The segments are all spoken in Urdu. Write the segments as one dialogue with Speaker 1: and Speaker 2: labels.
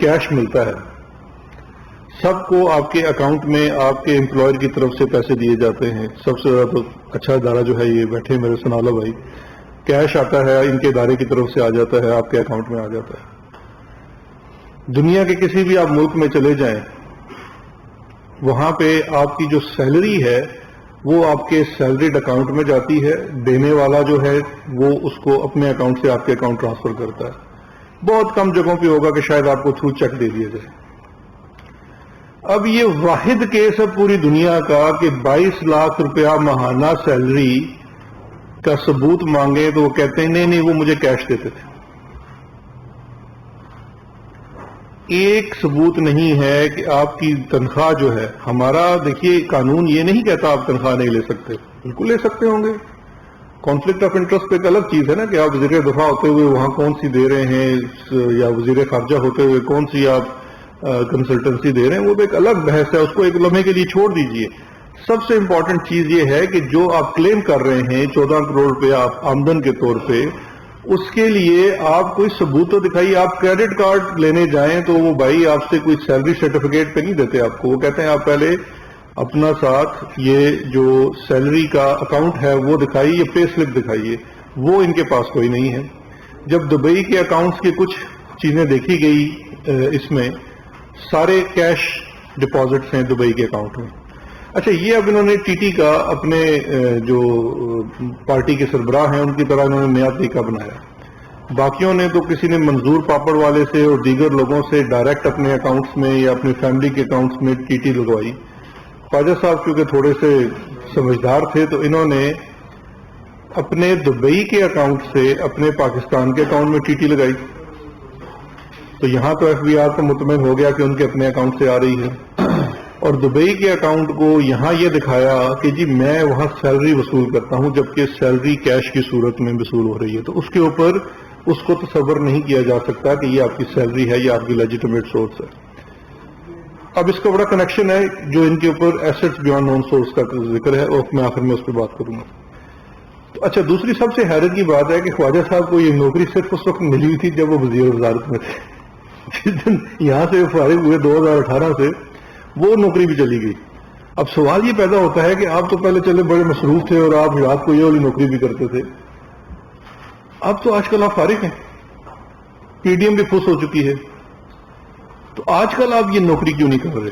Speaker 1: کیش ملتا ہے. سب کو آپ کے اکاؤنٹ میں آپ کے امپلائر کی طرف سے پیسے دیے جاتے ہیں. سب سے زیادہ تو اچھا ادارہ جو ہے یہ بیٹھے میرے سنالا بھائی, کیش آتا ہے ان کے ادارے کی طرف سے آ جاتا ہے, آپ کے اکاؤنٹ میں آ جاتا ہے. دنیا کے کسی بھی آپ ملک میں چلے جائیں, وہاں پہ آپ کی جو سیلری ہے وہ آپ کے سیلریڈ اکاؤنٹ میں جاتی ہے, دینے والا جو ہے وہ اس کو اپنے اکاؤنٹ سے آپ کے اکاؤنٹ ٹرانسفر کرتا ہے. بہت کم جگہوں پہ ہوگا کہ شاید آپ کو تھرو چیک دے دیا جائے. اب یہ واحد کیس ہے پوری دنیا کا کہ 22 لاکھ روپیہ ماہانہ سیلری کا ثبوت مانگے تو وہ کہتے ہیں نہیں وہ مجھے کیش دیتے تھے. ایک ثبوت نہیں ہے کہ آپ کی تنخواہ جو ہے, ہمارا دیکھیے قانون یہ نہیں کہتا آپ تنخواہ نہیں لے سکتے, بالکل لے سکتے ہوں گے. کانفلکٹ آف انٹرسٹ پہ ایک الگ چیز ہے نا کہ آپ وزیر دفاع ہوتے ہوئے وہاں کون سی دے رہے ہیں, یا وزیر خارجہ ہوتے ہوئے کون سی آپ کنسلٹنسی دے رہے ہیں, وہ ایک الگ بحث ہے, اس کو ایک لمحے کے لیے چھوڑ دیجئے. سب سے امپورٹنٹ چیز یہ ہے کہ جو آپ کلیم کر رہے ہیں 14 کروڑ روپے آپ آمدن کے طور پہ, اس کے لیے آپ کوئی ثبوت تو دکھائیے. آپ کریڈٹ کارڈ لینے جائیں تو وہ بھائی آپ سے کوئی سیلری سرٹیفکیٹ پہ نہیں دیتے آپ کو, وہ کہتے ہیں آپ پہلے اپنا ساتھ یہ جو سیلری کا اکاؤنٹ ہے وہ دکھائیے, یہ پے سلپ دکھائیے. وہ ان کے پاس کوئی نہیں ہے. جب دبئی کے اکاؤنٹس کی کچھ چیزیں دیکھی گئی, اس میں سارے کیش ڈپازٹس ہیں دبئی کے اکاؤنٹ میں. اچھا, یہ اب انہوں نے ٹی ٹی کا اپنے جو پارٹی کے سربراہ ہیں ان کی طرح انہوں نے نیا طریقہ بنایا. باقیوں نے تو کسی نے منظور پاپڑ والے سے اور دیگر لوگوں سے ڈائریکٹ اپنے اکاؤنٹس میں یا اپنی فیملی کے اکاؤنٹس میں ٹی ٹی لگوائی. خواجہ صاحب کیونکہ تھوڑے سے سمجھدار تھے تو انہوں نے اپنے دبئی کے اکاؤنٹ سے اپنے پاکستان کے اکاؤنٹ میں ٹی ٹی لگائی. تو یہاں تو ایف بی آر تو مطمئن ہو گیا کہ ان کے اپنے اکاؤنٹ سے آ رہی ہے, اور دبئی کے اکاؤنٹ کو یہاں یہ دکھایا کہ جی میں وہاں سیلری وصول کرتا ہوں, جبکہ سیلری کیش کی صورت میں وصول ہو رہی ہے. تو اس کے اوپر اس کو تصور نہیں کیا جا سکتا کہ یہ آپ کی سیلری ہے, یہ آپ کی لیجیٹمیٹ سورس ہے. اب اس کا بڑا کنیکشن ہے جو ان کے اوپر ایسٹس بیانڈ نون سورس کا ذکر ہے, اور میں آخر میں اس پہ بات کروں گا. تو اچھا, دوسری سب سے حیرت کی بات ہے کہ خواجہ صاحب کو یہ نوکری صرف اس وقت ملی ہوئی تھی جب وہ وزیر وزارت میں تھے. جس دن یہاں سے فارغ ہوئے 2018 سے, وہ نوکری بھی چلی گئی. اب سوال یہ پیدا ہوتا ہے کہ آپ تو پہلے چلے بڑے مصروف تھے اور آپ رات کو یہ والی نوکری بھی کرتے تھے, اب تو آج کل آپ فارغ ہیں, پی ڈی ایم بھی خوش ہو چکی ہے, تو آج کل آپ یہ نوکری کیوں نہیں کر رہے؟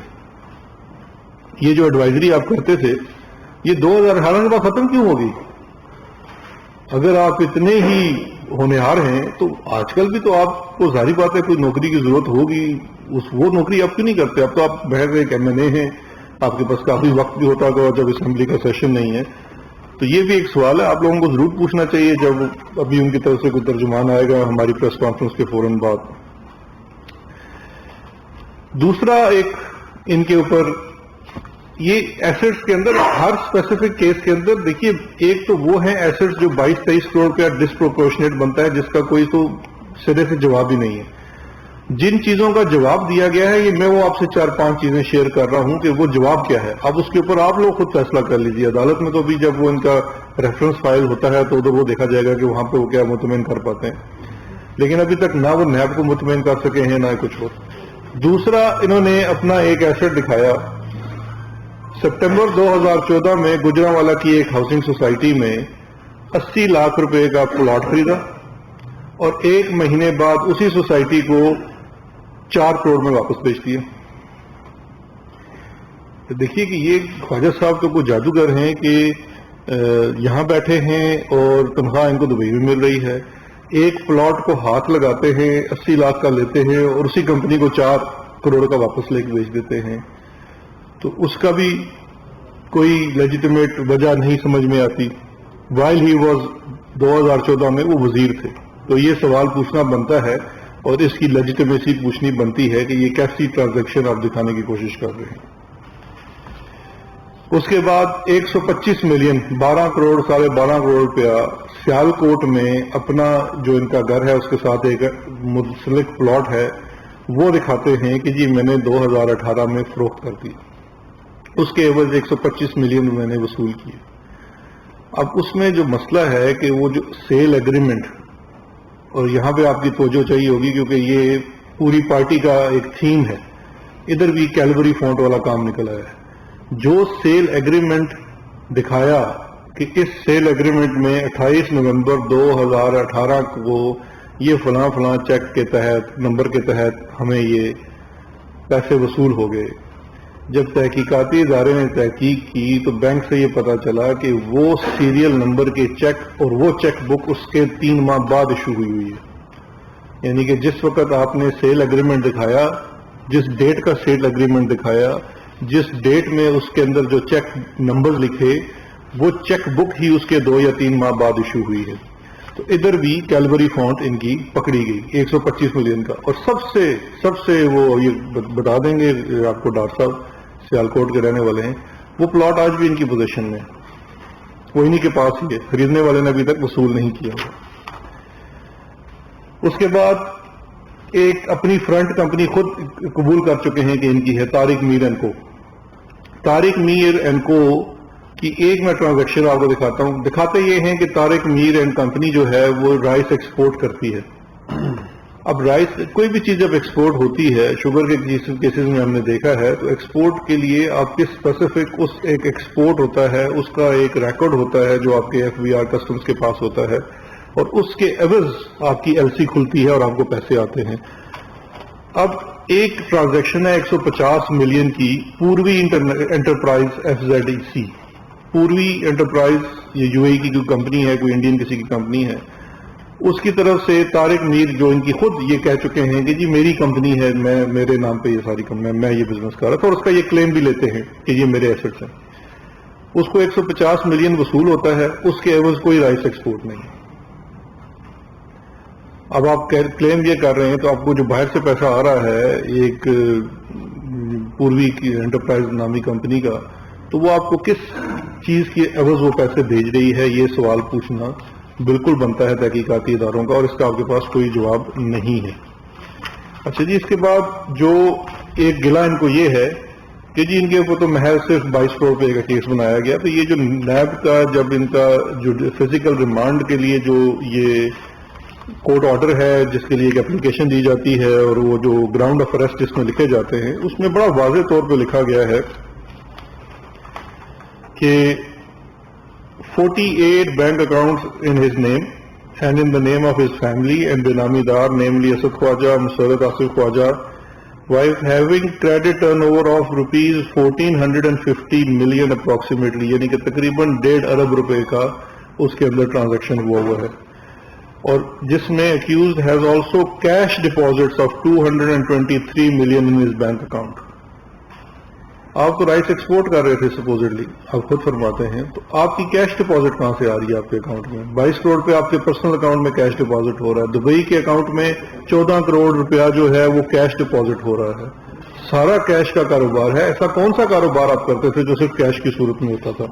Speaker 1: یہ جو ایڈوائزری آپ کرتے تھے یہ 2018 کے بعد ختم کیوں ہوگی؟ اگر آپ اتنے ہی ہونہار ہیں تو آج کل بھی تو آپ کو ظاہری بات ہے کوئی نوکری کی ضرورت ہوگی, وہ نوکری آپ کیوں نہیں کرتے؟ اب تو آپ بہر ایک ایم این اے ہیں, آپ کے پاس کافی وقت بھی ہوتا ہوگا جب اسمبلی کا سیشن نہیں ہے. تو یہ بھی ایک سوال ہے, آپ لوگوں کو ضرور پوچھنا چاہیے جب ابھی ان کی طرف سے کوئی ترجمان آئے گا ہماری پریس کانفرنس کے فوراً بعد. دوسرا ایک ان کے اوپر یہ ایسٹس کے اندر ہر اسپیسیفک کیس کے اندر دیکھیے, ایک تو وہ ہیں ایسٹس جو 22-23 کروڑ روپیہ ڈسپروپورشنیٹ بنتا ہے جس کا کوئی تو سرے سے جواب ہی نہیں ہے. جن چیزوں کا جواب دیا گیا ہے یہ میں وہ آپ سے 4-5 چیزیں شیئر کر رہا ہوں کہ وہ جواب کیا ہے. اب اس کے اوپر آپ لوگ خود فیصلہ کر لیجیے. عدالت میں تو بھی جب وہ ان کا ریفرنس فائل ہوتا ہے تو ادھر وہ دیکھا جائے گا کہ وہاں پہ وہ کیا مطمئن کر پاتے ہیں, لیکن ابھی تک نہ وہ نیب کو مطمئن کر سکے ہیں نہ کچھ اور. دوسرا, انہوں نے اپنا ایک ایسٹ دکھایا. سپٹمبر 2014 میں گجرانوالہ کی ایک ہاؤسنگ سوسائٹی میں 80 لاکھ روپے کا پلاٹ خریدا, اور 1 مہینے بعد اسی سوسائٹی کو 4 کروڑ میں واپس بیچ دیا. دیکھیے کہ یہ خواجہ صاحب تو کوئی جادوگر ہیں کہ یہاں بیٹھے ہیں اور تنخواہ ان کو دبئی میں مل رہی ہے. ایک پلاٹ کو ہاتھ لگاتے ہیں, 80 لاکھ کا لیتے ہیں اور اسی کمپنی کو 4 کروڑ کا واپس لے کے بیچ دیتے ہیں. تو اس کا بھی کوئی لیجیٹمیٹ وجہ نہیں سمجھ میں آتی. وائل ہی واز 2014 میں وہ وزیر تھے. تو یہ سوال پوچھنا بنتا ہے اور اس کی لیجیٹمیسی پوچھنی بنتی ہے کہ یہ کیسی ٹرانزیکشن آپ دکھانے کی کوشش کر رہے ہیں. اس کے بعد 125 ملین 12 کروڑ 12.5 کروڑ روپیہ سیال کوٹ میں اپنا جو ان کا گھر ہے اس کے ساتھ ایک منسلک پلاٹ ہے وہ دکھاتے ہیں کہ جی میں نے 2018 میں فروخت کر دی. اس کے عوض 125 ملین میں نے وصول کیے. اب اس میں جو مسئلہ ہے کہ وہ جو سیل ایگریمنٹ, اور یہاں پہ آپ کی توجہ چاہیے ہوگی کیونکہ یہ پوری پارٹی کا ایک تھیم ہے. ادھر بھی کیلوری فونٹ والا کام نکلا ہے. جو سیل ایگریمنٹ دکھایا کہ اس سیل ایگریمنٹ میں 28 نومبر 2018 کو یہ فلاں فلاں چیک کے تحت نمبر کے تحت ہمیں یہ پیسے وصول ہو گئے. جب تحقیقاتی ادارے نے تحقیق کی تو بینک سے یہ پتا چلا کہ وہ سیریل نمبر کے چیک اور وہ چیک بک اس کے 3 ماہ بعد ایشو ہوئی ہے. یعنی کہ جس وقت آپ نے سیل ایگریمنٹ دکھایا، جس ڈیٹ کا سیل ایگریمنٹ دکھایا، جس ڈیٹ میں اس کے اندر جو چیک نمبر لکھے، وہ چیک بک ہی اس کے 2 یا 3 ماہ بعد ایشو ہوئی ہے. تو ادھر بھی کیلوری فونٹ ان کی پکڑی گئی 125 ملین کا. اور سب سے وہ یہ بتا دیں گے آپ کو، ڈاکٹر صاحب سیالکوٹ کے رہنے والے ہیں، وہ پلاٹ آج بھی ان کی پوزیشن میں، وہ انہی کے پاس ہی ہے، خریدنے والے نے ابھی تک وصول نہیں کیا ہوا. اس کے بعد ایک اپنی فرنٹ کمپنی خود قبول کر چکے ہیں کہ ان کی ہے، طارق میر اینڈ کو. طارق میر اینڈ کو کی ایک میں ٹرانزیکشن آپ کو دکھاتا ہوں. دکھاتے یہ ہیں کہ طارق میر اینڈ کمپنی جو ہے وہ رائس ایکسپورٹ کرتی ہے. اب رائس کوئی بھی چیز جب ایکسپورٹ ہوتی ہے، شوگر کے کیسز میں ہم نے دیکھا ہے، تو ایکسپورٹ کے لیے آپ کے اسپیسیفک اس ایک ایکسپورٹ ہوتا ہے، اس کا ایک ریکارڈ ہوتا ہے جو آپ کے ایف بی آر کسٹمز کے پاس ہوتا ہے، اور اس کے عوض آپ کی ایل سی کھلتی ہے اور آپ کو پیسے آتے ہیں. اب ایک ٹرانزیکشن ہے 150 ملین کی، پوروی انٹرپرائز FZEC. پوروی انٹرپرائز یہ یو اے کی کوئی کمپنی ہے، کوئی انڈین کسی کی کمپنی ہے، اس کی طرف سے طارق میر جو ان کی خود یہ کہہ چکے ہیں کہ جی میری کمپنی ہے، میرے نام پہ یہ ساری کمپنی، میں یہ بزنس کر رہا تھا، اور اس کا یہ کلیم بھی لیتے ہیں کہ یہ میرے ایسٹس ہیں. اس کو 150 ملین وصول ہوتا ہے، اس کے عوض کوئی رائس ایکسپورٹ نہیں. اب آپ کلیم یہ کر رہے ہیں تو آپ کو جو باہر سے پیسہ آ رہا ہے ایک پوروی کی انٹرپرائز نامی کمپنی کا، تو وہ آپ کو کس چیز کے عوض وہ پیسے بھیج رہی ہے، یہ سوال پوچھنا بالکل بنتا ہے تحقیقاتی اداروں کا، اور اس کا آپ کے پاس کوئی جواب نہیں ہے. اچھا جی، اس کے بعد جو ایک گلہ ان کو یہ ہے کہ جی ان کے اوپر تو محض صرف 22 کروڑ روپے کا کیس بنایا گیا. تو یہ جو نیب کا جب ان کا جو فزیکل ریمانڈ کے لیے جو یہ کورٹ آرڈر ہے جس کے لیے ایک اپلیکیشن دی جاتی ہے، اور وہ جو گراؤنڈ آف اریسٹ جس میں لکھے جاتے ہیں، اس میں بڑا واضح طور پہ لکھا گیا ہے کہ 48 bank accounts in his name and in the name of his family and Benamidar, namely Asad Khwaja, Musarrat Asif Khwaja, while having credit turnover of rupees 1450 million approximately, یعنی کہ تقریباً 1.5 ارب روپے کا اس کے اندر ٹرانزیکشن ہوا ہے، اور جس میں accused has also cash deposits of 223 million in his bank account. آپ تو رائس ایکسپورٹ کر رہے تھے سپوزڈلی، آپ خود فرماتے ہیں، تو آپ کی کیش ڈپازٹ کہاں سے آ رہی ہے آپ کے اکاؤنٹ میں؟ 22 کروڑ پہ آپ کے پرسنل اکاؤنٹ میں کیش ڈپازٹ ہو رہا ہے. دبئی کے اکاؤنٹ میں 14 کروڑ روپیہ جو ہے وہ کیش ڈپازٹ ہو رہا ہے. سارا کیش کا کاروبار ہے. ایسا کون سا کاروبار آپ کرتے تھے جو صرف کیش کی صورت میں ہوتا تھا؟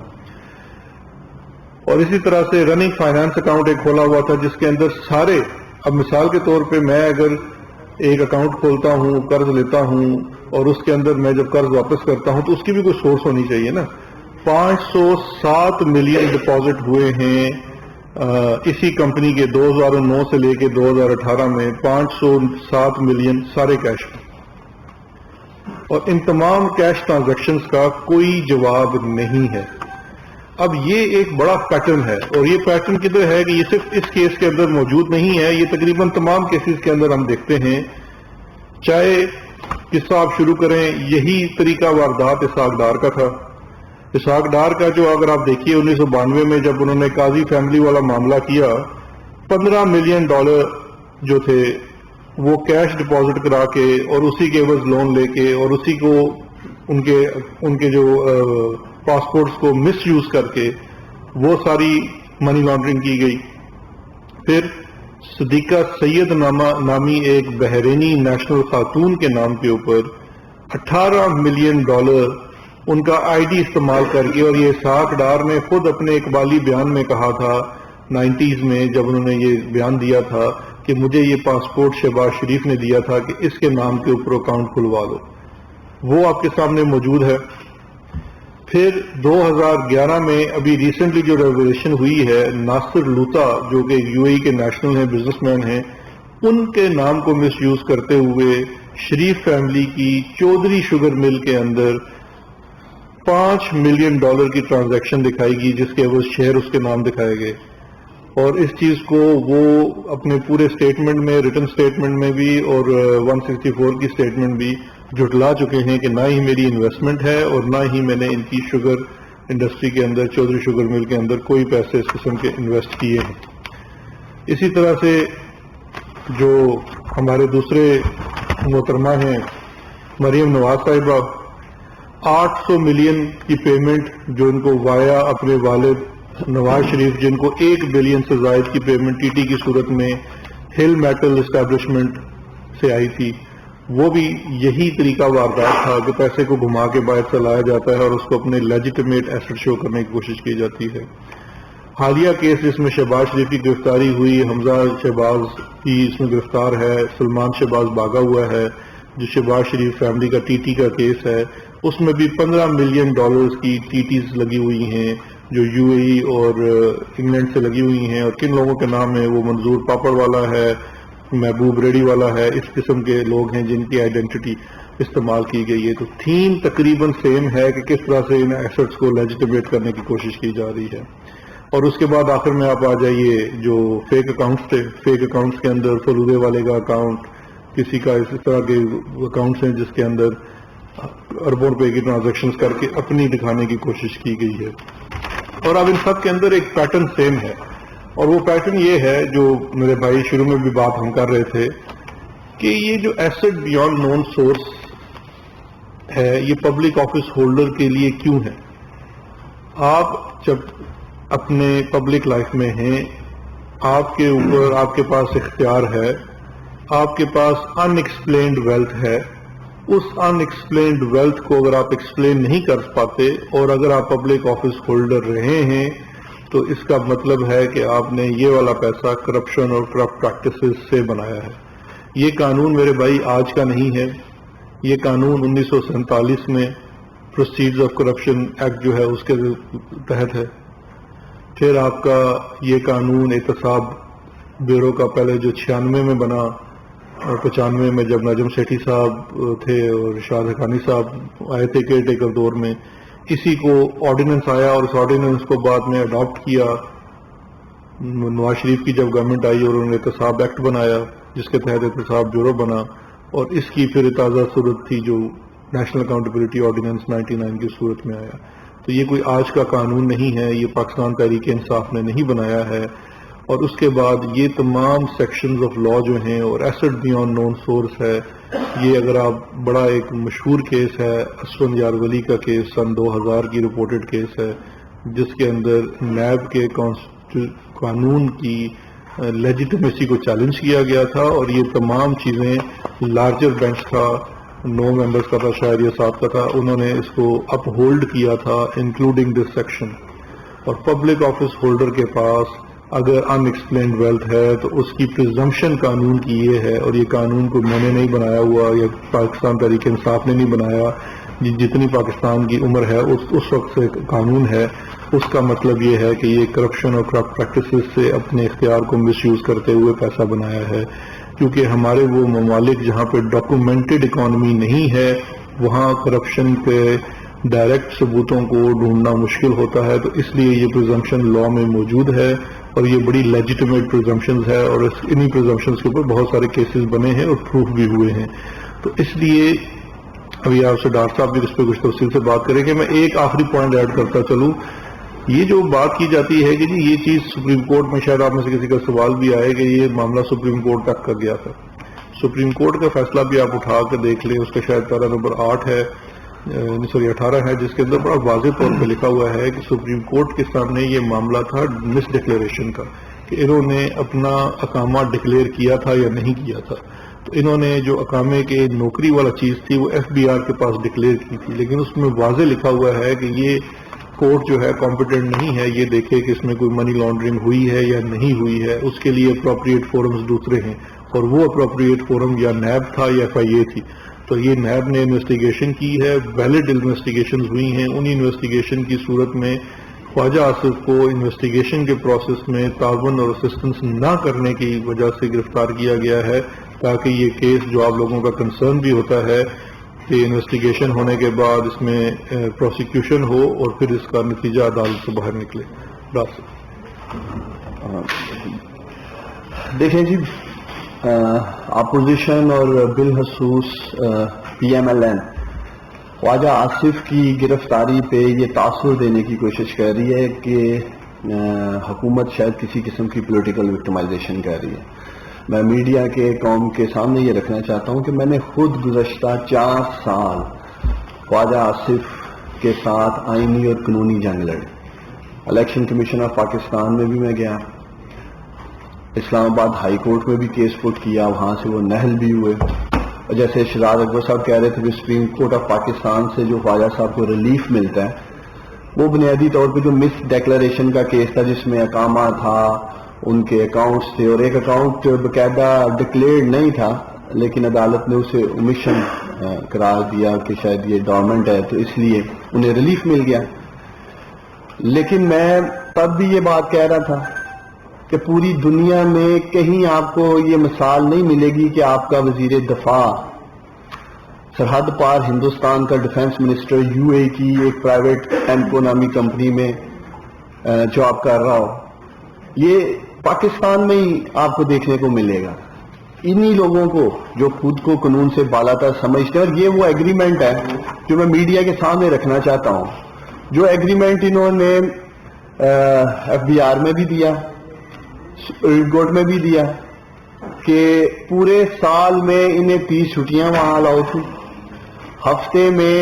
Speaker 1: اور اسی طرح سے رننگ فائنانس اکاؤنٹ ایک کھولا ہوا تھا جس کے اندر سارے، اب مثال کے طور پہ میں اگر ایک اکاؤنٹ کھولتا ہوں، قرض لیتا ہوں، اور اس کے اندر میں جب قرض واپس کرتا ہوں تو اس کی بھی کوئی سورس ہونی چاہیے نا. 507 ملین ڈپازٹ ہوئے ہیں اسی کمپنی کے 2009 سے لے کے 2018 میں، 507 ملین سارے کیش میں، اور ان تمام کیش ٹرانزیکشنز کا کوئی جواب نہیں ہے. اب یہ ایک بڑا پیٹرن ہے، اور یہ پیٹرن کدھر ہے کہ یہ صرف اس کیس کے اندر موجود نہیں ہے، یہ تقریباً تمام کیسز کے اندر ہم دیکھتے ہیں. چاہے قصہ آپ شروع کریں، یہی طریقہ واردات اسحاق ڈار کا تھا. اسحاق ڈار کا جو اگر آپ دیکھیے 1992 میں جب انہوں نے قاضی فیملی والا معاملہ کیا، $15 ملین جو تھے وہ کیش ڈپازٹ کرا کے اور اسی کے عوض لون لے کے اور اسی کو ان کے جو پاسپورٹس کو مس یوز کر کے وہ ساری منی لانڈرنگ کی گئی. پھر صدیقہ سید نامی ایک بحرینی نیشنل خاتون کے نام کے اوپر $18 ملین ان کا آئی ڈی استعمال کر کے، اور یہ اسحاق ڈار نے خود اپنے اقبالی بیان میں کہا تھا 90s میں جب انہوں نے یہ بیان دیا تھا کہ مجھے یہ پاسپورٹ شہباز شریف نے دیا تھا کہ اس کے نام کے اوپر اکاؤنٹ کھلوا دو، وہ آپ کے سامنے موجود ہے. پھر 2011 میں ابھی ریسنٹلی جو ریولیوشن ہوئی ہے، ناصر لوتا جو کہ یو اے کے نیشنل ہیں، بزنس مین ہیں، ان کے نام کو مس یوز کرتے ہوئے شریف فیملی کی چودھری شوگر مل کے اندر $5 ملین کی ٹرانزیکشن دکھائی گئی، جس کے عوض شیئر اس کے نام دکھائے گئے، اور اس چیز کو وہ اپنے پورے سٹیٹمنٹ میں، ریٹن سٹیٹمنٹ میں بھی اور 164 کی سٹیٹمنٹ بھی جھٹلا چکے ہیں کہ نہ ہی میری انویسٹمنٹ ہے اور نہ ہی میں نے ان کی شوگر انڈسٹری کے اندر، چودھری شوگر مل کے اندر کوئی پیسے اس قسم کے انویسٹ کیے ہیں۔ اسی طرح سے جو ہمارے دوسرے محترمہ ہیں مریم نواز صاحبہ، 800 ملین کی پیمنٹ جو ان کو وایا اپنے والد نواز شریف، جن کو 1 بلین سے زائد کی پیمنٹ ٹی ٹی کی صورت میں ہل میٹل اسٹیبلشمنٹ سے آئی تھی، وہ بھی یہی طریقہ واردات تھا کہ پیسے کو گھما کے باہر سے لایا جاتا ہے اور اس کو اپنے لیجیٹمیٹ ایسٹ شو کرنے کی کوشش کی جاتی ہے۔ حالیہ کیس جس میں شہباز شریف کی گرفتاری ہوئی، حمزہ شہباز کی اس میں گرفتار ہے، سلمان شہباز بھاگا ہوا ہے، جو شہباز شریف فیملی کا ٹی ٹی کا کیس ہے، اس میں بھی $15 ملین کی ٹی ٹیز لگی ہوئی ہیں جو یو اے ای اور انگلینڈ سے لگی ہوئی ہیں، اور کن لوگوں کے نام ہیں، وہ منظور پاپڑ والا ہے، محبوب ریڈی والا ہے، اس قسم کے لوگ ہیں جن کی آئیڈینٹی استعمال کی گئی ہے۔ تو تھیم تقریباً سیم ہے کہ کس طرح سے ان ایسٹس کو لیجیٹمیٹ کرنے کی کوشش کی جا رہی ہے۔ اور اس کے بعد آخر میں آپ آ جائیے جو فیک اکاؤنٹس تھے، فیک اکاؤنٹس کے اندر فلودے والے کا اکاؤنٹ، کسی کا اس طرح کے اکاؤنٹس ہیں جس کے اندر اربوں روپے کی ٹرانزیکشنز کر کے اپنی دکھانے کی کوشش کی گئی ہے۔ اور اب ان سب کے اندر ایک پیٹرن سیم ہے، اور وہ پیٹرن یہ ہے جو میرے بھائی شروع میں بھی بات ہم کر رہے تھے کہ یہ جو ایسٹ بیونڈ نون سورس ہے یہ پبلک آفس ہولڈر کے لیے کیوں ہے؟ آپ جب اپنے پبلک لائف میں ہیں، آپ کے اوپر، آپ کے پاس اختیار ہے، آپ کے پاس ان ایکسپلینڈ ویلتھ ہے، اس ان ایکسپلینڈ ویلتھ کو اگر آپ ایکسپلین نہیں کر پاتے اور اگر آپ پبلک آفس ہولڈر رہے ہیں تو اس کا مطلب ہے کہ آپ نے یہ والا پیسہ کرپشن اور کرپٹ پریکٹسز سے بنایا ہے۔ یہ قانون میرے بھائی آج کا نہیں ہے، یہ قانون 1947 میں پروسیڈز آف کرپشن ایکٹ جو ہے اس کے تحت ہے۔ پھر آپ کا یہ قانون احتساب بیورو کا پہلے جو 96 میں بنا اور 95 میں جب نجم سیٹھی صاحب تھے اور شاہد حقانی صاحب آئے تھے کیئر ٹیکر دور میں، اسی کو آرڈیننس آیا اور اس آرڈیننس کو بعد میں اڈاپٹ کیا نواز شریف کی جب گورنمنٹ آئی اور انہوں نے احتساب ایکٹ بنایا جس کے تحت احتساب بیورو بنا، اور اس کی پھر تازہ صورت تھی جو نیشنل اکاؤنٹیبلٹی آرڈیننس 99 کی صورت میں آیا۔ تو یہ کوئی آج کا قانون نہیں ہے، یہ پاکستان تحریک انصاف نے نہیں بنایا ہے، اور اس کے بعد یہ تمام سیکشنز آف لا جو ہیں اور ایسٹ بیونڈ نون سورس ہے، یہ اگر آپ بڑا ایک مشہور کیس ہے اسفند یار ولی کا کیس، سن 2000 کی رپورٹڈ کیس ہے جس کے اندر نیب کے قانون کی لیجیٹمیسی کو چیلنج کیا گیا تھا، اور یہ تمام چیزیں لارجر بینچ تھا، 9 ممبرز کا تھا شاید یا 7 کا تھا، انہوں نے اس کو اپ ہولڈ کیا تھا انکلوڈنگ دس سیکشن۔ اور پبلک آفس ہولڈر کے پاس اگر ان ایکسپلینڈ ویلتھ ہے تو اس کی پریزمپشن قانون کی یہ ہے، اور یہ قانون کو میں نے نہیں بنایا ہوا یا پاکستان تحریک انصاف نے نہیں بنایا، جتنی پاکستان کی عمر ہے اس وقت سے قانون ہے، اس کا مطلب یہ ہے کہ یہ کرپشن اور کرپٹ پریکٹسز سے اپنے اختیار کو مس یوز کرتے ہوئے پیسہ بنایا ہے، کیونکہ ہمارے وہ ممالک جہاں پہ ڈاکومنٹڈ اکانومی نہیں ہے وہاں کرپشن پہ ڈائریکٹ ثبوتوں کو ڈھونڈنا مشکل ہوتا ہے، تو اس لیے یہ پریزمپشن لا میں موجود ہے اور یہ بڑی لیجیٹمیٹ پریزمپشنز ہے، اور انہی پریزمپشنز کے اوپر بہت سارے کیسز بنے ہیں اور پروف بھی ہوئے ہیں۔ تو اس لیے ابھی آپ سے ڈاکٹر صاحب بھی اس پہ کچھ تفصیل سے بات کریں گے، میں ایک آخری پوائنٹ ایڈ کرتا چلوں۔ یہ جو بات کی جاتی ہے کہ جی یہ چیز سپریم کورٹ میں، شاید آپ میں سے کسی کا سوال بھی آئے کہ یہ معاملہ سپریم کورٹ تک کا گیا تھا، سپریم کورٹ کا فیصلہ بھی آپ اٹھا کے دیکھ لیں، اس کا شاید پیرا نمبر 8 ہے 18 ہے، جس کے اندر بڑا واضح طور پہ لکھا ہوا ہے کہ سپریم کورٹ کے سامنے یہ معاملہ تھا مس ڈکلیریشن کا، کہ انہوں نے اپنا اقامہ ڈکلیئر کیا تھا یا نہیں کیا تھا۔ تو انہوں نے جو اقامے کے نوکری والا چیز تھی وہ ایف بی آر کے پاس ڈکلیئر کی تھی، لیکن اس میں واضح لکھا ہوا ہے کہ یہ کورٹ جو ہے کمپیٹنٹ نہیں ہے یہ دیکھے کہ اس میں کوئی منی لانڈرنگ ہوئی ہے یا نہیں ہوئی ہے، اس کے لیے اپروپریٹ فورمز دوسرے ہیں، اور وہ اپروپریٹ فورم یا نیب تھا یا ایف آئی اے تھی۔ تو یہ نیب نے انویسٹیگیشن کی ہے، ویلڈ انویسٹیگیشنز ہوئی ہیں، انہی انویسٹیگیشن کی صورت میں خواجہ آصف کو انویسٹیگیشن کے پروسیس میں تعاون اور اسسٹنس نہ کرنے کی وجہ سے گرفتار کیا گیا ہے، تاکہ یہ کیس جو آپ لوگوں کا کنسرن بھی ہوتا ہے کہ انویسٹیگیشن ہونے کے بعد اس میں پروسیکیوشن ہو اور پھر اس کا نتیجہ عدالت سے باہر نکلے.
Speaker 2: دیکھیں جی، اپوزیشن اور بالخصوص پی ایم ایل این خواجہ آصف کی گرفتاری پہ یہ تاثر دینے کی کوشش کر رہی ہے کہ حکومت شاید کسی قسم کی پولیٹیکل وکٹمائزیشن کر رہی ہے. میں میڈیا کے قوم کے سامنے یہ رکھنا چاہتا ہوں کہ میں نے خود گزشتہ 4 سال خواجہ آصف کے ساتھ آئینی اور قانونی جنگ لڑی. الیکشن کمیشن آف پاکستان میں بھی میں گیا، اسلام آباد ہائی کورٹ میں بھی کیس پٹ کیا، وہاں سے وہ نہل بھی ہوئے. اور جیسے شہزاد اکبر صاحب کہہ رہے تھے کہ سپریم کورٹ آف پاکستان سے جو خواجہ صاحب کو ریلیف ملتا ہے وہ بنیادی طور پہ جو مس ڈیکلریشن کا کیس تھا جس میں اقامہ تھا، ان کے اکاؤنٹس تھے، اور ایک اکاؤنٹ باقاعدہ ڈکلیئرڈ نہیں تھا لیکن عدالت نے اسے اومیشن قرار دیا کہ شاید یہ ڈورمنٹ ہے، تو اس لیے انہیں ریلیف مل گیا. لیکن میں تب بھی یہ بات کہہ رہا تھا کہ پوری دنیا میں کہیں آپ کو یہ مثال نہیں ملے گی کہ آپ کا وزیر دفاع سرحد پار ہندوستان کا ڈیفنس منسٹر یو اے کی ایک پرائیویٹ ایمکو نامی کمپنی میں جاب کر رہا ہو. یہ پاکستان میں ہی آپ کو دیکھنے کو ملے گا. انہی لوگوں کو جو خود کو قانون سے بالاتر سمجھتے ہیں، اور یہ وہ ایگریمنٹ ہے جو میں میڈیا کے سامنے رکھنا چاہتا ہوں، جو ایگریمنٹ انہوں نے ایف بی آر میں بھی دیا، سپریم کورٹ میں بھی دیا، کہ پورے سال میں انہیں 30 چھٹیاں وہاں الاؤ تھی، ہفتے میں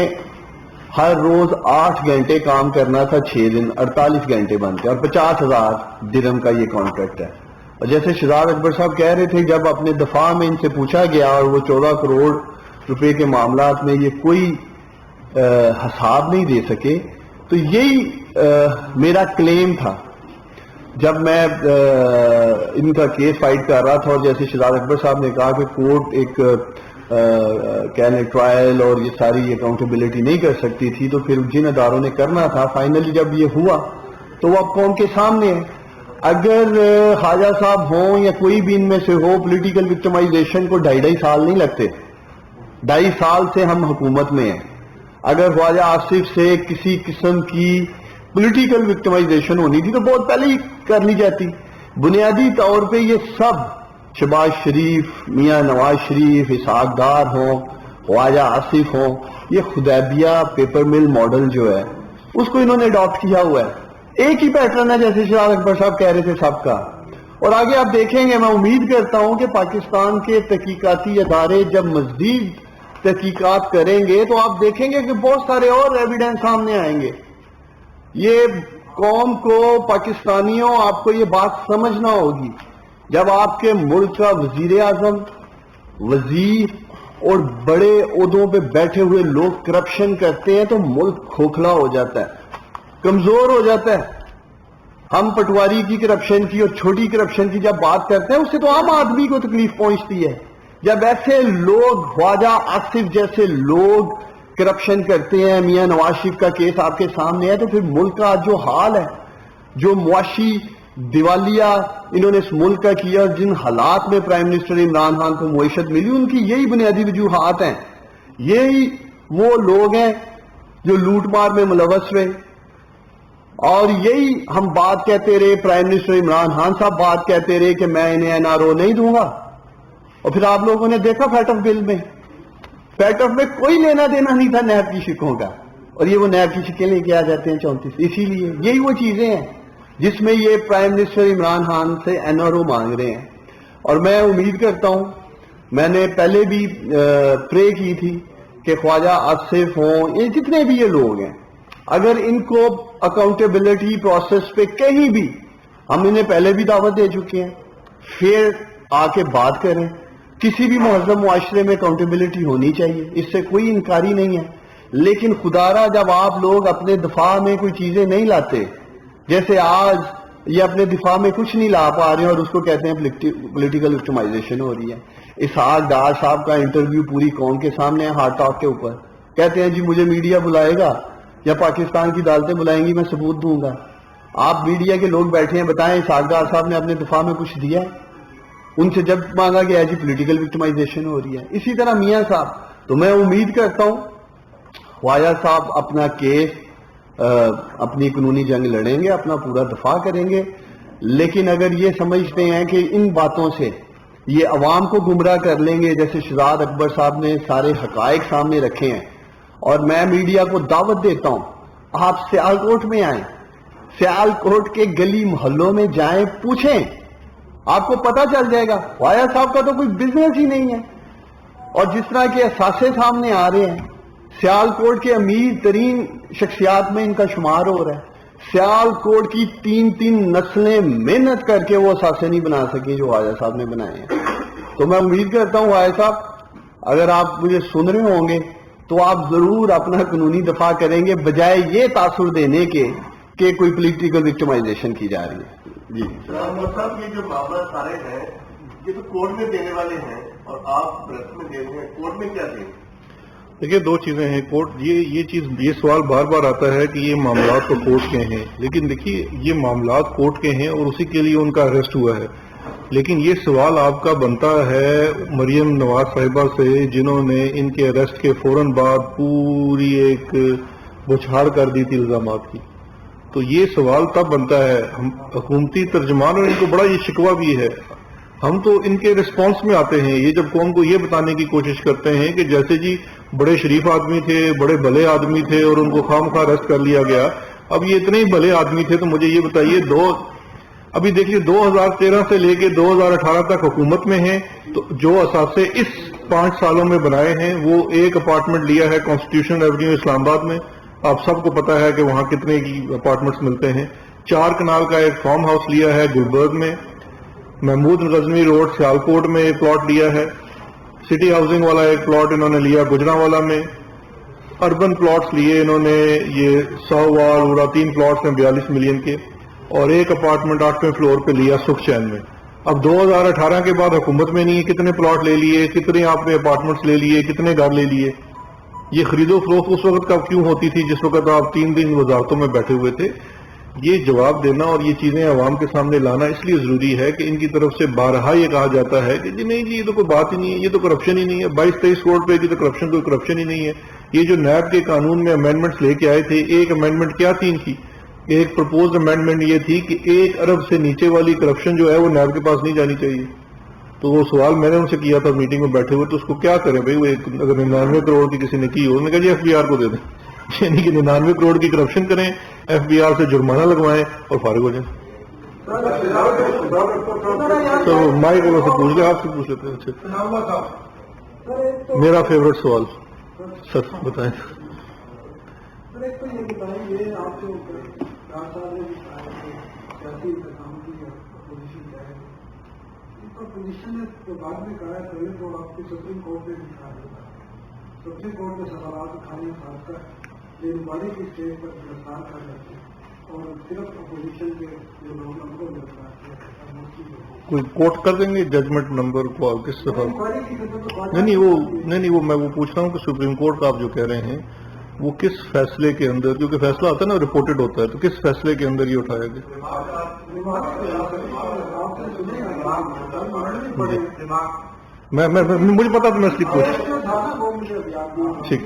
Speaker 2: ہر روز 8 گھنٹے کام کرنا تھا، 6 دن 48 گھنٹے بنتے، اور 50,000 درہم کا یہ کانٹریکٹ ہے. اور جیسے شہزاد اکبر صاحب کہہ رہے تھے، جب اپنے دفاع میں ان سے پوچھا گیا اور وہ 14 کروڑ روپے کے معاملات میں یہ کوئی حساب نہیں دے سکے، تو یہی میرا کلیم تھا جب میں ان کا کیس فائٹ کر رہا تھا. اور جیسے شہزاد اکبر صاحب نے کہا کہ کورٹ ایک ٹرائل اور یہ ساری اکاؤنٹیبلٹی نہیں کر سکتی تھی، تو پھر جن اداروں نے کرنا تھا فائنلی جب یہ ہوا تو وہ اب قوم کے سامنے ہے. اگر خواجہ صاحب ہوں یا کوئی بھی ان میں سے ہو، پولیٹیکل وکٹمائزیشن کو 2.5 سال نہیں لگتے. 2.5 سال سے ہم حکومت میں ہیں. اگر خواجہ آصف سے کسی قسم کی پولیٹیکل وکٹمائزیشن ہونی تھی تو بہت پہلے ہی کر لی جاتی. بنیادی طور پہ یہ سب شہباز شریف، میاں نواز شریف، اسحاق ڈار ہوں، خواجہ آصف ہوں، یہ حدیبیہ پیپر مل ماڈل جو ہے اس کو انہوں نے اڈاپٹ کیا ہوا ہے. ایک ہی پیٹرن ہے جیسے شہزاد اکبر صاحب کہہ رہے تھے سب کا. اور آگے آپ دیکھیں گے، میں امید کرتا ہوں کہ پاکستان کے تحقیقاتی ادارے جب مزید تحقیقات کریں گے تو آپ دیکھیں گے کہ بہت سارے اور ایویڈنس سامنے آئیں گے. یہ قوم کو، پاکستانیوں، آپ کو یہ بات سمجھنا ہوگی، جب آپ کے ملک کا وزیر اعظم، وزیر اور بڑے عہدوں پہ بیٹھے ہوئے لوگ کرپشن کرتے ہیں تو ملک کھوکھلا ہو جاتا ہے، کمزور ہو جاتا ہے. ہم پٹواری کی کرپشن کی اور چھوٹی کرپشن کی جب بات کرتے ہیں اس سے تو عام آدمی کو تکلیف پہنچتی ہے. جب ایسے لوگ، خواجہ آصف جیسے لوگ کرپشن کرتے ہیں، میاں نواز شریف کا کیس آپ کے سامنے ہے، تو پھر ملک کا جو حال ہے، جو معاشی دیوالیہ انہوں نے اس ملک کا کیا، اور جن حالات میں پرائم منسٹر عمران خان کو معیشت ملی، ان کی یہی بنیادی وجوہات ہیں. یہی وہ لوگ ہیں جو لوٹ مار میں ملوث ہوئے. اور یہی ہم بات کہتے رہے، پرائم منسٹر عمران خان صاحب بات کہتے رہے کہ میں انہیں این آر او نہیں دوں گا. اور پھر آپ لوگوں نے دیکھا فیٹ آف بل میں، فیٹ آف میں کوئی لینا دینا نہیں تھا نیب کی شکوں کا، اور یہ وہ نیب کی شکیں لے کے آ جاتے ہیں 34. اسی لیے یہی وہ چیزیں ہیں جس میں یہ پرائم منسٹر عمران خان سے این آر او مانگ رہے ہیں. اور میں امید کرتا ہوں، میں نے پہلے بھی پرے کی تھی کہ خواجہ آصف ہوں، یہ جتنے بھی یہ لوگ ہیں، اگر ان کو اکاؤنٹیبلٹی پروسیس پہ کہیں بھی، ہم انہیں پہلے بھی دعوت دے چکے ہیں، پھر آ کے بات کریں. کسی بھی مہذب معاشرے میں اکاؤنٹیبلٹی ہونی چاہیے، اس سے کوئی انکاری نہیں ہے. لیکن خدارا جب آپ لوگ اپنے دفاع میں کوئی چیزیں نہیں لاتے، جیسے آج یہ اپنے دفاع میں کچھ نہیں لا پا رہے ہیں اور اس کو کہتے ہیں پولیٹیکل وکٹمائزیشن ہو رہی ہے. اسحاق ڈار صاحب کا انٹرویو پوری قوم کے سامنے ہے ہارٹ ٹاک کے اوپر، کہتے ہیں جی مجھے میڈیا بلائے گا یا پاکستان کی عدالتیں بلائیں گی میں ثبوت دوں گا. آپ میڈیا کے لوگ بیٹھے ہیں، بتائیں ساگدار صاحب نے اپنے دفاع میں کچھ دیا؟ ان سے جب مانگا کہ ایسی پولیٹیکل وکٹمائزیشن ہو رہی ہے. اسی طرح میاں صاحب، تو میں امید کرتا ہوں خواجہ صاحب اپنا کیس اپنی قانونی جنگ لڑیں گے، اپنا پورا دفاع کریں گے، لیکن اگر یہ سمجھتے ہیں کہ ان باتوں سے یہ عوام کو گمراہ کر لیں گے، جیسے شہزاد اکبر صاحب نے سارے حقائق سامنے رکھے ہیں، اور میں میڈیا کو دعوت دیتا ہوں آپ سیالکوٹ میں آئیں، سیالکوٹ کے گلی محلوں میں جائیں، پوچھیں، آپ کو پتہ چل جائے گا. خواجہ صاحب کا تو کوئی بزنس ہی نہیں ہے. اور جس طرح کے اثاثے سامنے آ رہے ہیں، سیالکوٹ کے امیر ترین شخصیات میں ان کا شمار ہو رہا ہے. سیالکوٹ کی 3 نسلیں محنت کر کے وہ اثاثے نہیں بنا سکی جو خواجہ صاحب نے بنائے ہیں. تو میں امید کرتا ہوں خواجہ صاحب اگر آپ مجھے سن رہے ہوں گے تو آپ ضرور اپنا قانونی دفاع کریں گے، بجائے یہ تاثر دینے کے کہ کوئی پولیٹیکل وکٹمائزیشن کی جا رہی ہے. جی
Speaker 3: صاحب، یہ جو معاملہ سارے ہیں یہ تو کورٹ میں دینے والے ہیں اور آپ پریس میں دے رہے ہیں، کورٹ میں کیا دیں؟
Speaker 1: دیکھیے دو چیزیں ہیں. کورٹ یہ سوال بار بار آتا ہے کہ یہ معاملات تو کورٹ کے ہیں، لیکن دیکھیے یہ معاملات کورٹ کے ہیں اور اسی کے لیے ان کا اریسٹ ہوا ہے. لیکن یہ سوال آپ کا بنتا ہے مریم نواز صاحبہ سے، جنہوں نے ان کے اریسٹ کے فوراً بعد پوری ایک بچھاڑ کر دی تھی الزامات کی. تو یہ سوال تب بنتا ہے، ہم حکومتی ترجمان اور ان کو بڑا یہ شکوہ بھی ہے، ہم تو ان کے رسپانس میں آتے ہیں. یہ جب قوم کو یہ بتانے کی کوشش کرتے ہیں کہ جیسے جی بڑے شریف آدمی تھے، بڑے بھلے آدمی تھے اور ان کو خام خواہ اریسٹ کر لیا گیا. اب یہ اتنے ہی بھلے آدمی تھے تو مجھے یہ بتائیے ابھی دیکھیے 2013 سے لے کے 2018 تک حکومت میں ہیں، تو جو اثاثے اس 5 سالوں میں بنائے ہیں وہ ایک اپارٹمنٹ لیا ہے کانسٹیٹیوشن ایونیو اسلام آباد میں. آپ سب کو پتا ہے کہ وہاں کتنے کی اپارٹمنٹس ملتے ہیں. 4 کنال کا ایک فارم ہاؤس لیا ہے گلبرگ میں. محمود غزنوی روڈ سیالکوٹ میں ایک پلاٹ لیا ہے. سٹی ہاؤسنگ والا ایک پلاٹ انہوں نے لیا گجرانوالا میں. اربن پلاٹس لیے انہوں نے، یہ 100 وال 3 پلاٹس ہیں 42 ملین کے، اور ایک اپارٹمنٹ 8ویں فلور پہ لیا سکھ چین میں. اب 2018 کے بعد حکومت میں نہیں ہے، کتنے پلاٹ لے لیے، کتنے آپ نے اپارٹمنٹس لے لیے، کتنے گھر لے لیے. یہ خرید و فروخت اس وقت کب کیوں ہوتی تھی جس وقت آپ 3 دن وزارتوں میں بیٹھے ہوئے تھے؟ یہ جواب دینا اور یہ چیزیں عوام کے سامنے لانا اس لیے ضروری ہے کہ ان کی طرف سے بارہا یہ کہا جاتا ہے کہ جی نہیں جی یہ تو کوئی بات ہی نہیں ہے، یہ تو کرپشن ہی نہیں ہے. 22-23 کروڑ روپے کی تو کرپشن کوئی کرپشن ہی نہیں ہے. یہ جو نیب کے قانون میں امینڈمنٹس لے کے آئے تھے، ایک امینڈمنٹ کیا 3 تھی. ایک پرپوز امینڈمنٹ یہ تھی کہ 1 ارب سے نیچے والی کرپشن جو ہے وہ نیب کے پاس نہیں جانی چاہیے. تو وہ سوال میں نے ان سے کیا تھا میٹنگ میں بیٹھے ہوئے، تو اس کو کیا کریں بھائی، وہ اگر 99 کروڑ کی کسی نے کی ہو، انہوں نے کہا جی FBR کو دے دیں، یعنی کہ 99 کروڑ کی کرپشن کریں، FBR سے جرمانہ لگوائیں اور فارغ ہو جائیں. تو مائک والوں سے پوچھ لیں، آپ سے پوچھ لیتے ہیں. میرا فیوریٹ سوال سر بتائیں.
Speaker 4: پوزیشن نے جو بعد میں کہا ہے پہلے تو آپ کی سپریم کورٹ میں دکھا دیتا ہے، سپریم کورٹ میں سوالات اٹھانے خاص کر یہ بڑی کی اسٹیج پر گرفتار کر لیتے ہیں اور صرف اپوزیشن کے جو لوگ ان کو گرفتار کیا.
Speaker 1: کوئی کوٹ کر دیں گے ججمنٹ نمبر کو کس طرح؟ نہیں وہ میں وہ پوچھ رہا ہوں کہ سپریم کورٹ کا آپ جو کہہ رہے ہیں وہ کس فیصلے کے اندر، کیونکہ فیصلہ ہوتا ہے نا رپورٹڈ ہوتا ہے، تو کس فیصلے کے اندر یہ اٹھایا گیا؟ مجھے پتا تو میں اس لیے پوچھ. ٹھیک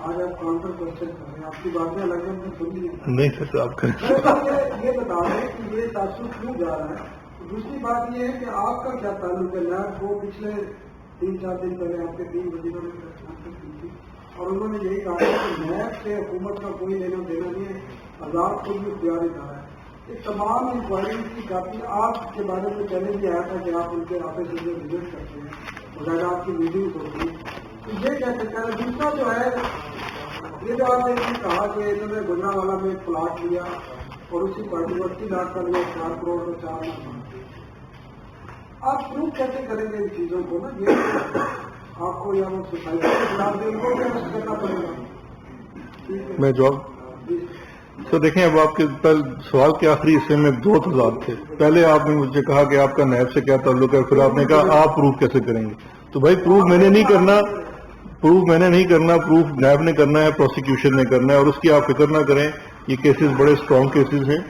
Speaker 4: آج آپ کاؤنٹر کوشچن کر رہے ہیں، آپ کی باتیں الگ میں سن لی ہیں.
Speaker 1: نہیں سر آپ کریں.
Speaker 4: یہ بتا دیں کہ یہ تاثر کیوں جا رہا ہے. دوسری بات یہ ہے کہ آپ کا کیا تعلق ہے نیب کو؟ پچھلے 3-4 دن پہلے آپ کے 3 وزیروں نے پریس کانفرنس کی تھی اور انہوں نے یہی کہا کہ نیب سے حکومت کا کوئی لینا دینا نہیں ہے، آزاد خود بھی اختیار ادارہ ہے. یہ تمام انکوائریز کی کافی آپ کے بارے میں پہلے بھی آیا تھا کہ آپ ان کے آفس سے وزٹ کرتے ہیں، بغیر آپ کی میٹنگ ہوتی ہے. تو یہ کہہ سکتا ہے. دوسرا جو ہے یہ جو آپ نے کہا کہ انہوں نے گجرانوالا میں ایک پلاٹ لیا اور اسی پارٹی کو 80 لاکھ کا لیا، 4 کروڑ اور 4 لاکھ. آپ پروف کیسے کریں گے ان چیزوں کو؟ نا یہ آپ کو یا وہ سوسائٹی کے خلاف دے ان کو کیا کرنا پڑے گا.
Speaker 1: میں جواب تو دیکھیں، اب آپ کے سوال کے آخری حصے میں 2 تضاد تھے. پہلے آپ نے مجھے کہا کہ آپ کا نیب سے کیا تعلق ہے، پھر آپ نے کہا آپ پروف کیسے کریں گے. تو بھائی پروف میں نے نہیں کرنا، پروف نیب نے کرنا ہے، پروسیکیوشن نے کرنا ہے، اور اس کی آپ فکر نہ کریں. یہ کیسز بڑے اسٹرانگ کیسز ہیں.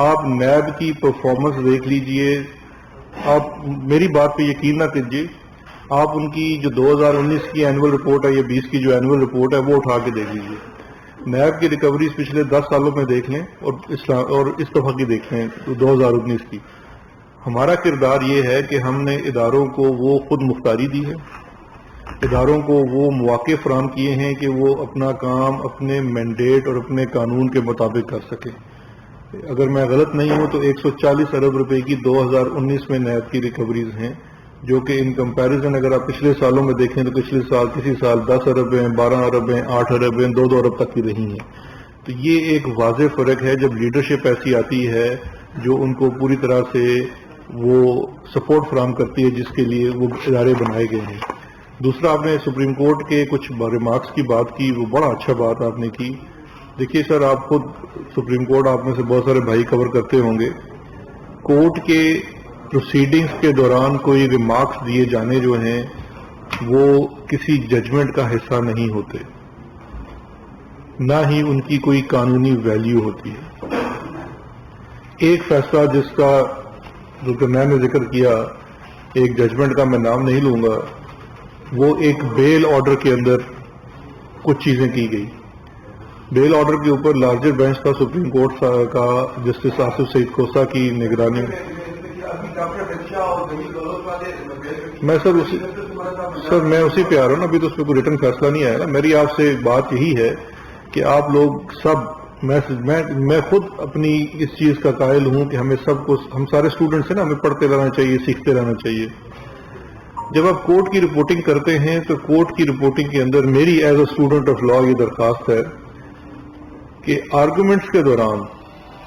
Speaker 1: آپ نیب کی پرفارمنس دیکھ لیجئے, آپ میری بات پہ یقین نہ کیجیے, آپ ان کی جو 2019 کی اینول رپورٹ ہے یا 20 کی جو اینول رپورٹ ہے وہ اٹھا کے دیکھ لیجیے. نیب کی ریکوریز پچھلے 10 سالوں میں دیکھ لیں اور اس دفعہ کی دیکھ لیں 2019 کی. ہمارا کردار یہ ہے کہ ہم نے اداروں کو وہ خود مختاری دی ہے, اداروں کو وہ مواقع فراہم کیے ہیں کہ وہ اپنا کام اپنے مینڈیٹ اور اپنے قانون کے مطابق کر سکیں. اگر میں غلط نہیں ہوں تو 140 ارب روپے کی 2019 میں نیب کی ریکوریز ہیں, جو کہ ان کمپیریزن اگر آپ پچھلے سالوں میں دیکھیں تو پچھلے سال کسی سال 10 ارب ہیں, 12 ارب ہیں, 8 ارب ہیں, 2 ارب تک کی رہی ہیں. تو یہ ایک واضح فرق ہے جب لیڈرشپ ایسی آتی ہے جو ان کو پوری طرح سے وہ سپورٹ فراہم کرتی ہے جس کے لیے وہ ادارے بنائے گئے ہیں. دوسرا, آپ نے سپریم کورٹ کے کچھ ریمارکس کی بات کی, وہ بڑا اچھا بات آپ نے کی. دیکھیے سر, آپ خود سپریم کورٹ آپ میں سے بہت سارے بھائی کور کرتے ہوں گے, کورٹ کے پروسیڈنگز کے دوران کوئی ریمارکس دیے جانے جو ہیں وہ کسی ججمنٹ کا حصہ نہیں ہوتے, نہ ہی ان کی کوئی قانونی ویلیو ہوتی ہے. ایک فیصلہ جس کا جو کہ میں نے ذکر کیا, ایک ججمنٹ کا میں نام نہیں لوں گا, وہ ایک بیل آرڈر کے اندر کچھ چیزیں کی گئی. بیل آرڈر کے اوپر لارجر بینچ تھا سپریم کورٹ کا جسٹس آصف سعید کوسا کی نگرانی میں میں اسی پہ آ رہا ہوں نا, ابھی تو اس پہ کوئی ریٹن فیصلہ نہیں آیا نا. میری آپ سے بات یہی ہے کہ آپ لوگ سب, میں خود اپنی اس چیز کا قائل ہوں کہ ہمیں سب کو, ہم سارے اسٹوڈنٹس ہیں نا, ہمیں پڑھتے رہنا چاہیے, سیکھتے رہنا چاہیے. جب آپ کورٹ کی رپورٹنگ کرتے ہیں تو کورٹ کی رپورٹنگ کے اندر میری as a student of law یہ درخواست ہے کہ آرگومنٹس کے دوران,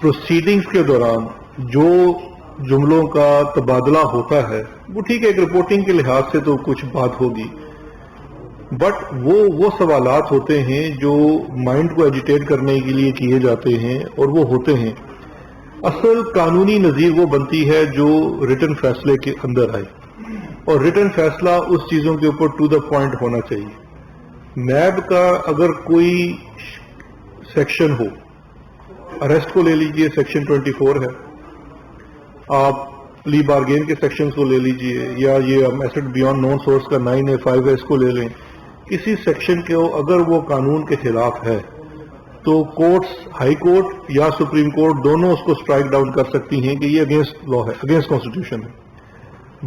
Speaker 1: پروسیڈنگز کے دوران جو جملوں کا تبادلہ ہوتا ہے وہ ٹھیک ہے, ایک رپورٹنگ کے لحاظ سے تو کچھ بات ہوگی, بٹ وہ سوالات ہوتے ہیں جو مائنڈ کو ایجیٹیٹ کرنے کے لیے کیے جاتے ہیں اور وہ ہوتے ہیں. اصل قانونی نظیر وہ بنتی ہے جو ریٹن فیصلے کے اندر آئے, اور ریٹن فیصلہ اس چیزوں کے اوپر ٹو دا پوائنٹ ہونا چاہیے. نیب کا اگر کوئی سیکشن ہو, اریسٹ کو لے لیجئے سیکشن 24 ہے, آپ پلی بارگین کے سیکشنز کو لے لیجئے, یا یہ ایسٹ بیانڈ نون سورس کا 9 ہے 5 ہے, اس کو لے لیں. کسی سیکشن کے اگر وہ قانون کے خلاف ہے تو کورٹس, ہائی کورٹ یا سپریم کورٹ دونوں اس کو اسٹرائک ڈاؤن کر سکتی ہیں کہ یہ اگینسٹ لا ہے, اگینسٹ کانسٹیٹیوشن ہے.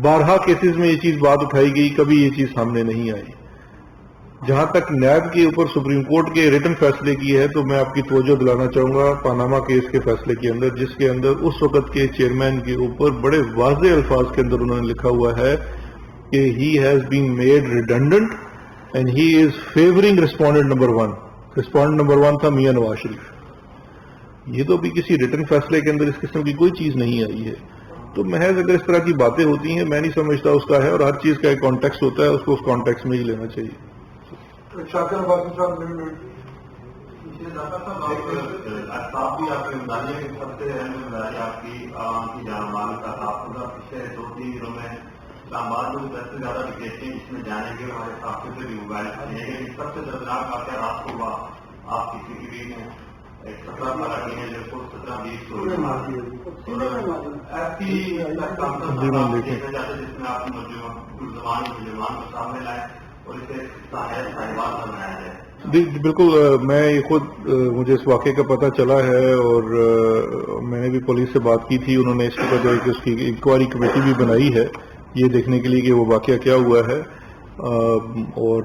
Speaker 1: بارہا کیسز میں یہ چیز بات اٹھائی گئی, کبھی یہ چیز سامنے نہیں آئی. جہاں تک نیب کے اوپر سپریم کورٹ کے ریٹن فیصلے کی ہے تو میں آپ کی توجہ دلانا چاہوں گا پاناما کیس کے فیصلے کے اندر, جس کے اندر اس وقت کے چیئرمین کے اوپر بڑے واضح الفاظ کے اندر انہوں نے لکھا ہوا ہے کہ he has been made redundant and he is favouring respondent number 1. Respondent number 1 تھا میاں نواز شریف. یہ تو بھی کسی ریٹن فیصلے کے اندر اس قسم کی کوئی چیز نہیں آئی ہے. تو محض اگر اس طرح کی باتیں ہوتی ہیں, میں نہیں سمجھتا اس کا ہے, اور ہر چیز کا ایک کانٹیکسٹ ہوتا ہے, اس کو اس کانٹیکسٹ میں ہی لینا چاہیے.
Speaker 5: اسلام آباد میں سب سے زیادہ وکیٹیں اس میں جانے کے ہمارے ساتھیوں سے بھی موبائل ہیں, لیکن سب سے دردناک واقعہ رات کو ہوا آپ کی سی ٹی وی میں 17 سالہ کی ہے جو کو 17-20 ایسی جس میں آپ زبان کو سامنے لائے اور اسے صاحبات بنایا جائے.
Speaker 1: بالکل, میں خود مجھے اس واقعے کا پتہ چلا ہے اور میں نے بھی پولیس سے بات کی تھی. انہوں نے اس کے بعد اس کی انکوائری کمیٹی بھی بنائی ہے یہ دیکھنے کے لیے کہ وہ واقعہ کیا ہوا ہے. اور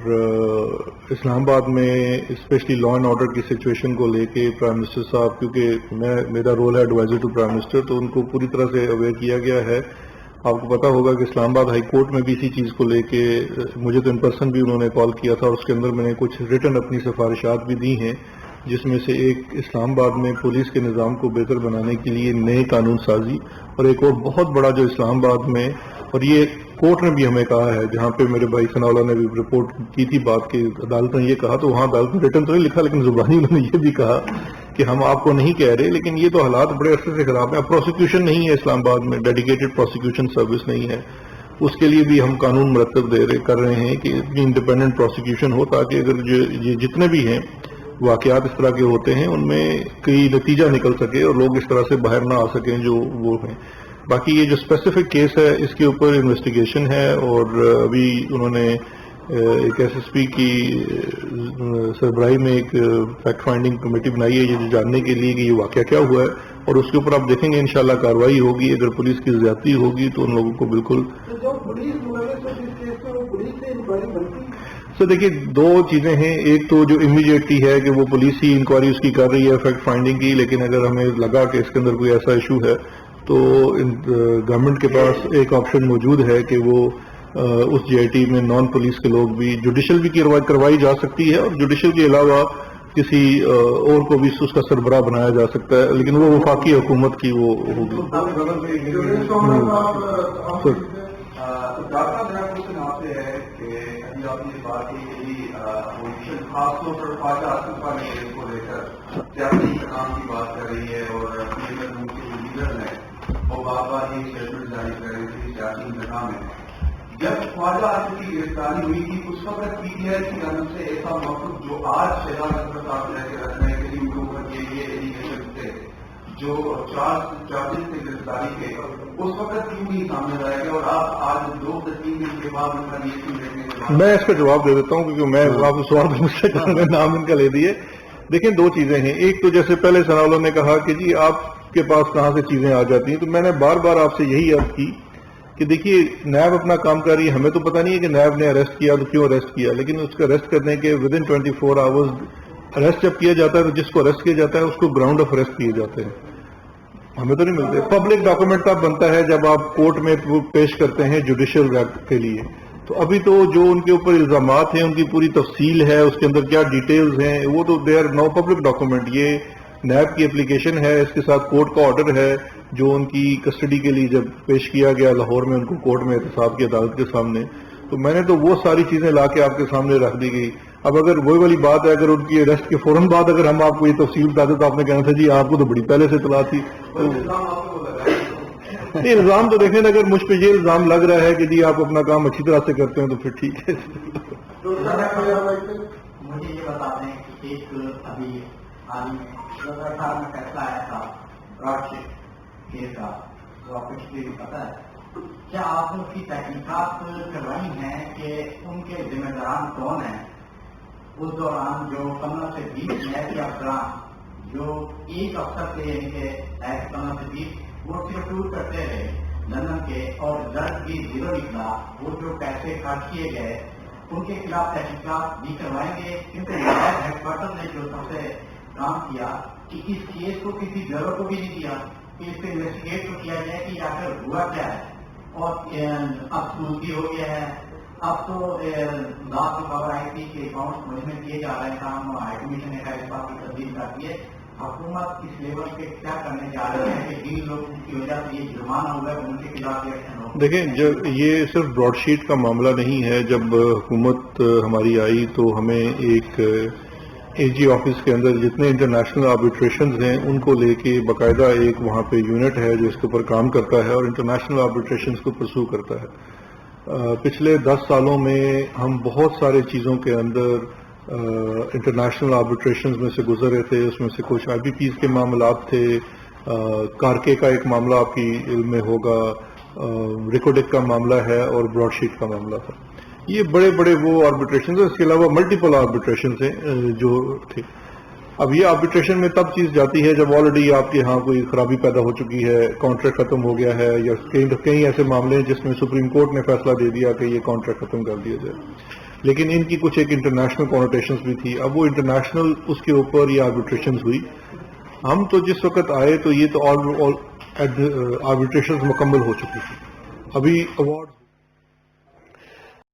Speaker 1: اسلام آباد میں اسپیشلی لا اینڈ آرڈر کی سچویشن کو لے کے پرائم منسٹر صاحب, کیونکہ میرا رول ہے ایڈوائزر ٹو پرائم منسٹر, تو ان کو پوری طرح سے اویئر کیا گیا ہے. آپ کو پتا ہوگا کہ اسلام آباد ہائی کورٹ میں بھی اسی چیز کو لے کے مجھے تو ان پرسن بھی انہوں نے کال کیا تھا, اور اس کے اندر میں نے کچھ ریٹن اپنی سفارشات بھی دی ہیں, جس میں سے ایک اسلام آباد میں پولیس کے نظام کو بہتر بنانے کے لیے نئے قانون سازی, اور ایک اور بہت بڑا جو اسلام آباد میں, اور یہ کورٹ نے بھی ہمیں کہا ہے, جہاں پہ میرے بھائی ثناء اللہ نے بھی رپورٹ کی تھی بات کی, عدالت نے یہ کہا, تو وہاں عدالت نے ریٹن تو نہیں لکھا لیکن زبانی انہوں نے یہ بھی کہا کہ ہم آپ کو نہیں کہہ رہے, لیکن یہ تو حالات بڑے عرصے سے خراب ہیں. اب پروسیکیوشن نہیں ہے اسلام آباد میں, ڈیڈیکیٹڈ پروسیکیوشن سروس نہیں ہے, اس کے لیے بھی ہم قانون مرتب کر رہے ہیں کہ اتنی انڈیپینڈنٹ پروسیکیوشن ہو تاکہ اگر یہ جتنے بھی ہیں واقعات اس طرح کے ہوتے ہیں ان میں کئی نتیجہ نکل سکے اور لوگ اس طرح سے باہر نہ آ سکیں جو وہ ہیں. باقی یہ جو اسپیسیفک کیس ہے اس کے اوپر انویسٹیگیشن ہے اور ابھی انہوں نے ایک ایس ایس پی کی سربراہی میں ایک فیکٹ فائنڈنگ کمیٹی بنائی ہے یہ جاننے کے لیے کہ یہ واقعہ کیا ہوا ہے اور اس کے اوپر آپ دیکھیں گے انشاءاللہ کارروائی ہوگی. اگر پولیس کی زیادتی ہوگی تو ان لوگوں کو بالکل سر دیکھیے دو چیزیں ہیں. ایک تو جو امیڈیٹلی ہے کہ وہ پولیس ہی انکوائری اس کی کر رہی ہے فیکٹ فائنڈنگ کی, لیکن اگر ہمیں لگا کہ اس کے اندر کوئی ایسا ایشو ہے تو گورنمنٹ کے پاس ایک آپشن موجود ہے کہ وہ اس جے آئی ٹی میں نان پولیس کے لوگ بھی جوڈیشل بھی کروائی جا سکتی ہے اور جوڈیشل کے علاوہ کسی اور کو بھی اس کا سربراہ بنایا جا سکتا ہے, لیکن وہ وفاقی حکومت کی وہ ہوگی.
Speaker 5: آپ سے ہے کہ ابھی آپ نے بات کی کہ خاص طور پر خواجہ آصف خان کو لے کر سیاسی انتقام کی بات کر رہی ہے اور اپنے ملک کے جو لیڈر ہیں وہ بار بار یہ اسٹیٹمنٹ جاری کر رہے تھے کہ سیاسی انتقام ہے. جب خواجہ آصف کی گرفتاری ہوئی تھی اس وقت پی ٹی آئی کی جانب سے ایسا موقف جو آج شہزاد اکبر صاحب لے کے رکھ رہے ہیں کہ اوپر کے لیے ایلیگیشن تھے جو چارجز سے گرفتاری کے اس وقت کیوں نہیں سامنے آئے گا اور آپ آج 2 سے 3 دن کے بعد ان کا یہ کیوں دیکھنے کے بعد
Speaker 1: میں اس کا جواب دے دیتا ہوں کیونکہ میں آپ سوال مجھ سے نام ان کا لے دیے. دیکھیں دو چیزیں ہیں. ایک تو جیسے پہلے سنالوں نے کہا کہ جی آپ کے پاس کہاں سے چیزیں آ جاتی ہیں, تو میں نے بار بار آپ سے یہی عرض کی کہ دیکھیے نیب اپنا کام کر رہی ہے. ہمیں تو پتہ نہیں ہے کہ نیب نے اریسٹ کیا تو کیوں اریسٹ کیا, لیکن اس کو اریسٹ کرنے کے ود ان 24 آورز اریسٹ جب کیا جاتا ہے تو جس کو اریسٹ کیا جاتا ہے اس کو گراؤنڈ آف اریسٹ کیے جاتے ہیں. ہمیں تو نہیں ملتے. پبلک ڈاکومنٹ تب بنتا ہے جب آپ کورٹ میں پیش کرتے ہیں جوڈیشل ریکٹ کے لیے. تو ابھی تو جو ان کے اوپر الزامات ہیں ان کی پوری تفصیل ہے, اس کے اندر کیا ڈیٹیلز ہیں, وہ تو they are no public document. یہ نیب کی اپلیکیشن ہے, اس کے ساتھ کورٹ کا آرڈر ہے جو ان کی کسٹڈی کے لیے جب پیش کیا گیا لاہور میں ان کو کورٹ میں احتساب کی عدالت کے سامنے, تو میں نے تو وہ ساری چیزیں لا کے آپ کے سامنے رکھ دی گئی. اب اگر وہی والی بات ہے اگر ان کی اریسٹ کے فوراً بعد اگر ہم آپ کو یہ تفصیل بتاتے تو آپ نے کہنا تھا جی آپ کو تو بڑی پہلے سے اطلاع تھی. الزام تو دیکھیں اگر مجھ پہ یہ الزام لگ رہا ہے کہ جی آپ اپنا کام اچھی طرح سے کرتے ہیں تو پھر ٹھیک ہے.
Speaker 5: مجھے یہ بتا دیں کہ ایک ابھی صاحب میں فیصلہ آیا تھا براڈ شیٹ کیس کا جو آپ کو پتا ہے, کیا آپ نے اس کی تحقیقات کروائی ہیں کہ ان کے ذمہ داران کون ہیں اس دوران جو 15 سے 20 نیب کے افسران جو ایک افسر تھے یعنی کہ 15 سے 20 وہ صرف ٹور کرتے رہے لندن کے اور رزلٹ بھی 0 نکلا. وہ جو پیسے خرچ کیے گئے ان کے خلاف تحقیقات بھی کروائیں گے کیونکہ نیب ہیڈ کوارٹر نے جو سب سے کام کیا کہ اس کیس کو کسی جرور کو بھی نہیں دیا کہ اس پہ انویسٹیگیٹ تو کیا جائے کہ آخر ہوا کیا ہے. اور اب سوزی ہو گیا ہے. اب تو رات کو خبر آئی تھی کہ اکاؤنٹ مینجمنٹ کیے جا رہے ہیں کام ہائی کمیشن نے اس بات کی تبدیل کرتی ہے. حکومت اس لیول پہ کیا کرنے جا رہے ہیں کہ جن لوگوں کی وجہ سے یہ جرمانہ ہوا ہے ان کے خلاف ایکشن ہو.
Speaker 1: دیکھیں جب یہ صرف براڈ شیٹ کا معاملہ نہیں ہے. جب حکومت ہماری آئی تو ہمیں ایک اے جی آفس کے اندر جتنے انٹرنیشنل آربیٹریشنز ہیں ان کو لے کے باقاعدہ ایک وہاں پہ یونٹ ہے جو اس کے اوپر کام کرتا ہے اور انٹرنیشنل آربیٹریشنز کو پرسو کرتا ہے. پچھلے 10 سالوں میں ہم بہت سارے چیزوں کے اندر انٹرنیشنل آربیٹریشنز میں سے گزرے تھے. اس میں سے کچھ آئی بی پیز کے معاملات تھے, کارکے کا ایک معاملہ آپ کی علم میں ہوگا, ریکوڈک کا معاملہ ہے اور براڈ شیٹ کا معاملہ تھا. یہ بڑے بڑے وہ آربیٹریشنز ہیں. اس کے علاوہ ملٹیپل آربیٹریشنز ہیں جو تھے. اب یہ آربیٹریشن میں تب چیز جاتی ہے جب آلریڈی آپ کے ہاں کوئی خرابی پیدا ہو چکی ہے, کانٹریکٹ ختم ہو گیا ہے, یا کئی ایسے معاملے ہیں جس میں سپریم کورٹ نے فیصلہ دے دیا کہ یہ کانٹریکٹ ختم کر دیا جائے. لیکن ان کی کچھ ایک انٹرنیشنل کونوٹیشنز بھی تھی. اب وہ انٹرنیشنل اس کے اوپر یہ آربیٹریشنز ہوئی. ہم تو جس وقت آئے تو یہ تو آربیٹریشنز مکمل ہو چکی تھی. ابھی ایوارڈ